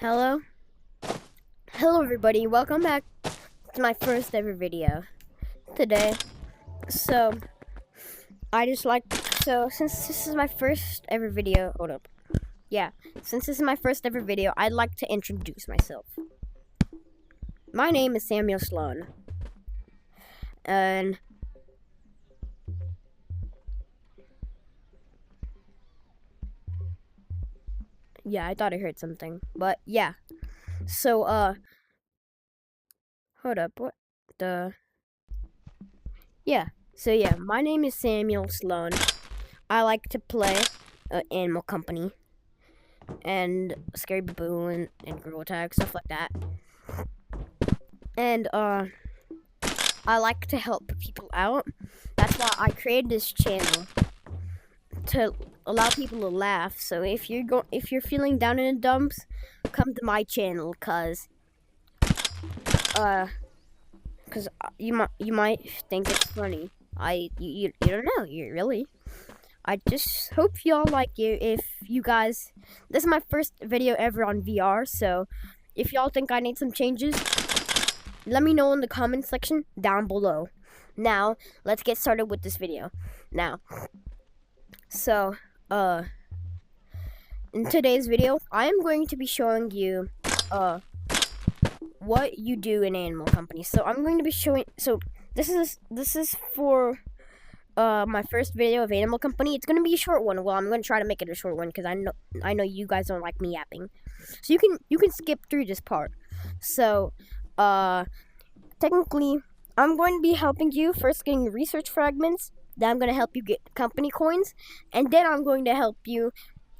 Hello? Hello everybody, welcome back to my first ever video today. So since this is my first ever video, since this is my first ever video, I'd like to introduce myself. My name is Samuel Sloan. And yeah, I thought I heard something. But yeah. So hold up, what the my name is Samuel Sloan. I like to play Animal Company and Scary Baboon and Girl Tag, stuff like that. And I like to help people out. That's why I created this channel, to allow people to laugh. So if you're feeling down in the dumps, come to my channel, cause you might think it's funny. You don't know, you really. I just hope y'all like it. If you guys, this is my first video ever on VR, so if y'all think I need some changes, let me know in the comment section down below. Now, let's get started with this video. Now, so, in today's video, I am going to be showing you, what you do in Animal Company. So I'm going to be showing, this is for my first video of Animal Company. It's gonna be a short one. Well, I'm gonna try to make it a short one because I know you guys don't like me yapping, so you can skip through this part. So, technically, I'm going to be helping you first getting research fragments. Then I'm gonna help you get company coins, and then I'm going to help you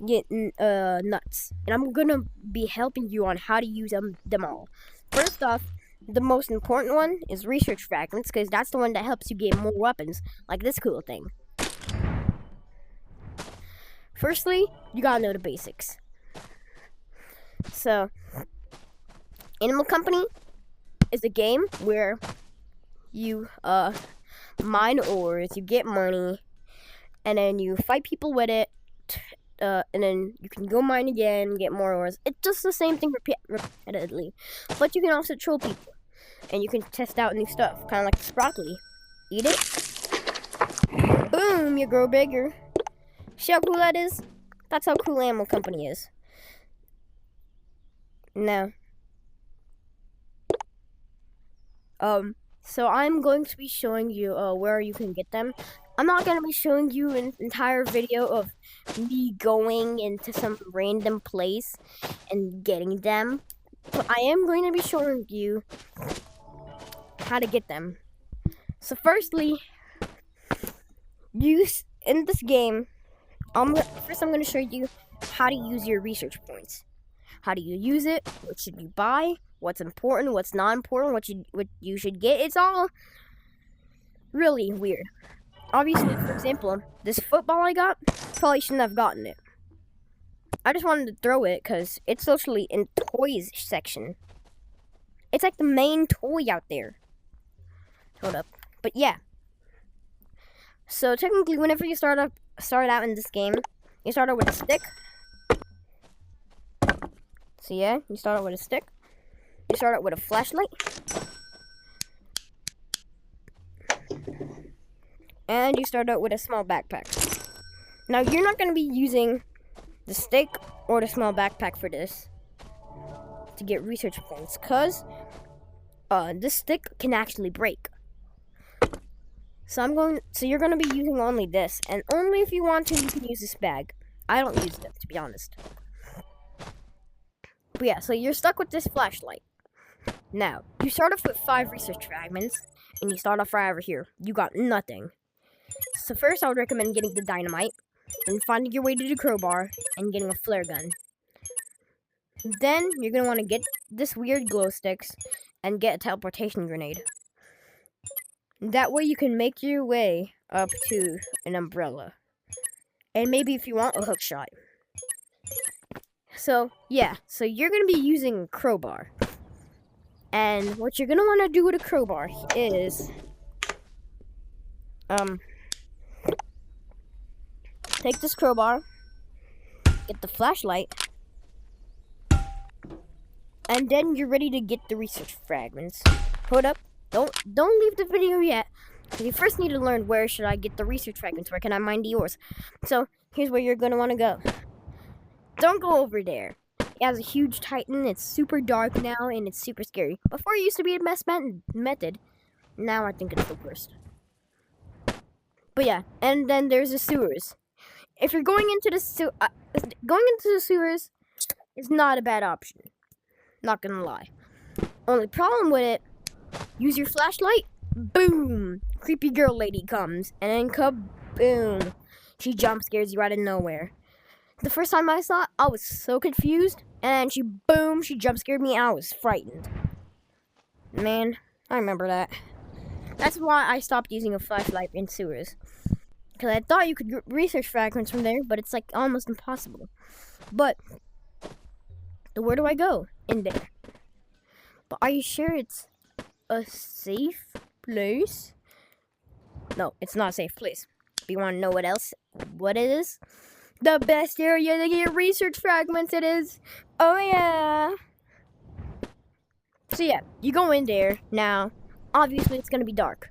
get nuts. And I'm gonna be helping you on how to use them all. First off, the most important one is research fragments, because that's the one that helps you get more weapons, like this cool thing. Firstly, you gotta know the basics. So, Animal Company is a game where you mine ores, you get money, and then you fight people with it, and then you can go mine again, get more ores. It's just the same thing repetitively, but you can also troll people, and you can test out new stuff, kind of like this broccoli. Eat it, boom, you grow bigger. See how cool that is? That's how cool Animal Company is. Now, so I'm going to be showing you where you can get them. I'm not going to be showing you an entire video of me going into some random place and getting them, but I am going to be showing you how to get them. So firstly, in this game, I'm going to show you how to use your research points. How do you use it? What should you buy? What's important? What's not important? What you should get? It's all really weird. Obviously, for example, this football I got, probably shouldn't have gotten it. I just wanted to throw it because it's socially in toys section. It's like the main toy out there. Hold up. But yeah. So technically, whenever you start out in this game, you start out with a stick. So yeah, you start out with a stick. You start out with a flashlight. And you start out with a small backpack. Now, you're not going to be using the stick or the small backpack for this to get research points, because this stick can actually break. So you're going to be using only this, and only if you want to, you can use this bag. I don't use them, to be honest. But yeah, so you're stuck with this flashlight. Now, you start off with 5 research fragments, and you start off right over here. You got nothing. So first, I would recommend getting the dynamite, and finding your way to the crowbar, and getting a flare gun. Then, you're going to want to get this weird glow sticks, and get a teleportation grenade. That way, you can make your way up to an umbrella. And maybe, if you want, a hook shot. So, yeah. So, you're going to be using a crowbar. And what you're going to want to do with a crowbar is, take this crowbar, get the flashlight, And then you're ready to get the research fragments. Hold up. Don't leave the video yet. You first need to learn where should I get the research fragments. Where can I mine the ores? So here's where you're gonna want to go. Don't go over there. It has a huge titan. It's super dark now and it's super scary. Before it used to be a best method. Now I think it's the worst. But yeah, and then there's the sewers. If you're going into the sewers is not a bad option. Not gonna lie. Only problem with it, use your flashlight. Boom! Creepy girl lady comes, and then kaboom! She jump scares you out of nowhere. The first time I saw it, I was so confused, and she jump scared me. I was frightened. Man, I remember that. That's why I stopped using a flashlight in sewers. Because I thought you could research fragments from there, but it's like almost impossible. But, where do I go? In there. But are you sure it's a safe place? No, it's not a safe place. If you want to know what it is? The best area to get research fragments it is. Oh yeah. So yeah, you go in there. Now, obviously it's going to be dark.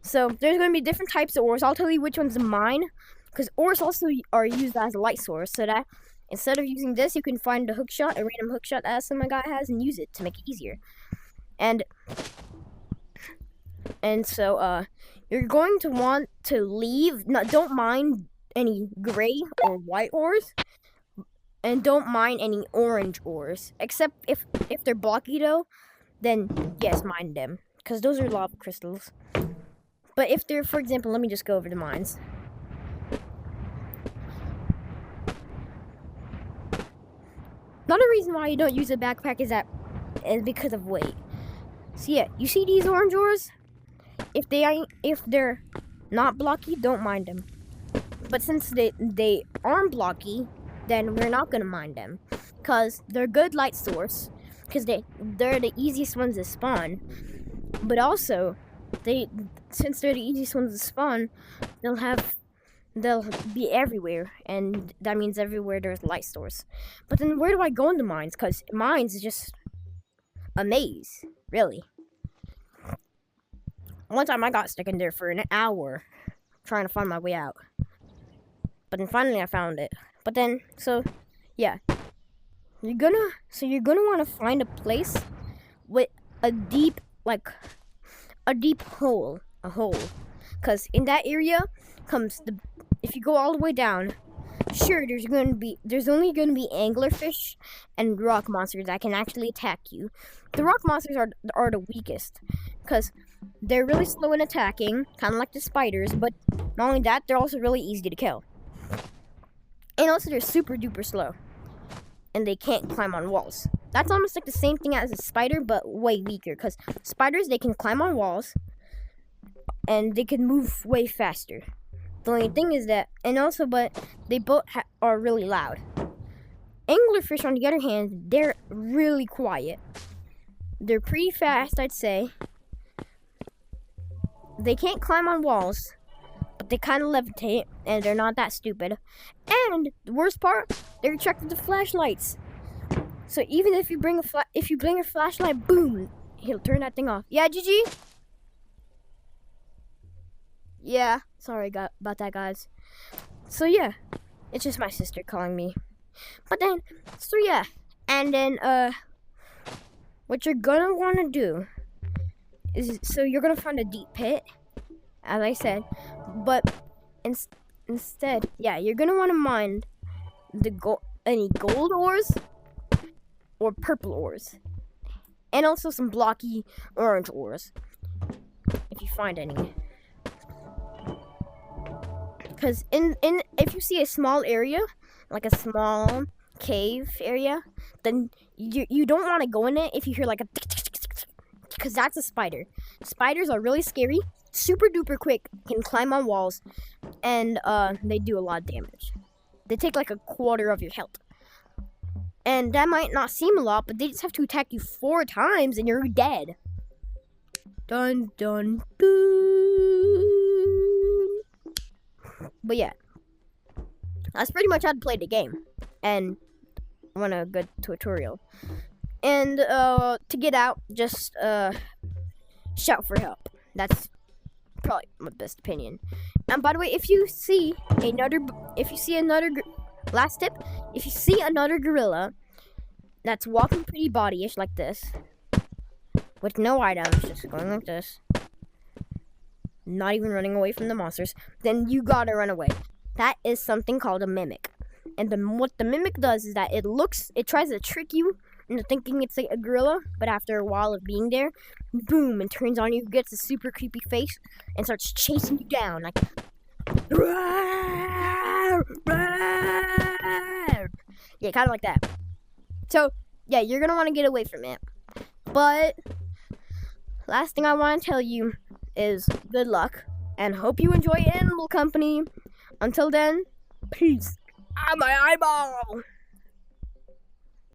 So there's going to be different types of ores. I'll tell you which ones to mine. Because ores also are used as a light source. So that instead of using this, you can find a random hookshot that some guy has, and use it to make it easier. And so you're going to want to leave. No, don't mine any gray or white ores, and don't mine any orange ores. Except if they're blocky though, then yes, mine them, because those are lava crystals. But if they're, for example, let me just go over the mines. Another reason why you don't use a backpack is because of weight. So yeah, you see these orange ores? If they're not blocky, don't mine them. But since they aren't blocky, then we're not gonna mine them, cause they're good light source. Cause they're the easiest ones to spawn. But also, since they're the easiest ones to spawn, they'll be everywhere, and that means everywhere there's light source. But then where do I go into mines? Cause mines is just a maze, really. One time I got stuck in there for an hour trying to find my way out. But then finally I found it. But then, so yeah. You're gonna want to find a place with a deep hole. Cause in that area comes if you go all the way down, sure there's only gonna be anglerfish and rock monsters that can actually attack you. The rock monsters are the weakest, cause they're really slow in attacking, kind of like the spiders. But not only that, they're also really easy to kill. And also they're super duper slow, and they can't climb on walls. That's almost like the same thing as a spider, but way weaker. Cause spiders, they can climb on walls, and they can move way faster. The only thing is that, but they both are really loud. Anglerfish, on the other hand, they're really quiet. They're pretty fast, I'd say. They can't climb on walls, but they kind of levitate, and they're not that stupid. And the worst part, they're attracted to flashlights. So even if you bring a flashlight, boom, he'll turn that thing off. Yeah, GG. Yeah, sorry about that, guys. So yeah, it's just my sister calling me. But then, so yeah, and then what you're gonna want to do is, so you're gonna find a deep pit, as I said, but instead, yeah, you're gonna want to mine any gold ores or purple ores, and also some blocky orange ores, if you find any. Because if you see a small area, like a small cave area, then you don't want to go in it if you hear like a tick, tick, tick, tick, tick, because that's a spider. Spiders are really scary, super duper quick, can climb on walls, and they do a lot of damage. They take like a quarter of your health. And that might not seem a lot, but they just have to attack you 4 times and you're dead. Dun dun dun. But yeah, that's pretty much how to play the game, and I want a good tutorial. And to get out, just shout for help. That's probably my best opinion. And by the way, if you see another, last tip, if you see another gorilla that's walking pretty bodyish like this, with no items, just going like this, not even running away from the monsters, then you gotta run away. That is something called a mimic. And what the mimic does is that it tries to trick you into thinking it's like a gorilla, but after a while of being there, boom, and turns on you, gets a super creepy face, and starts chasing you down like, yeah, kind of like that. So yeah, you're gonna want to get away from it. But last thing I want to tell you is good luck, and hope you enjoy Animal Company. Until then, peace. Ah, my eyeball!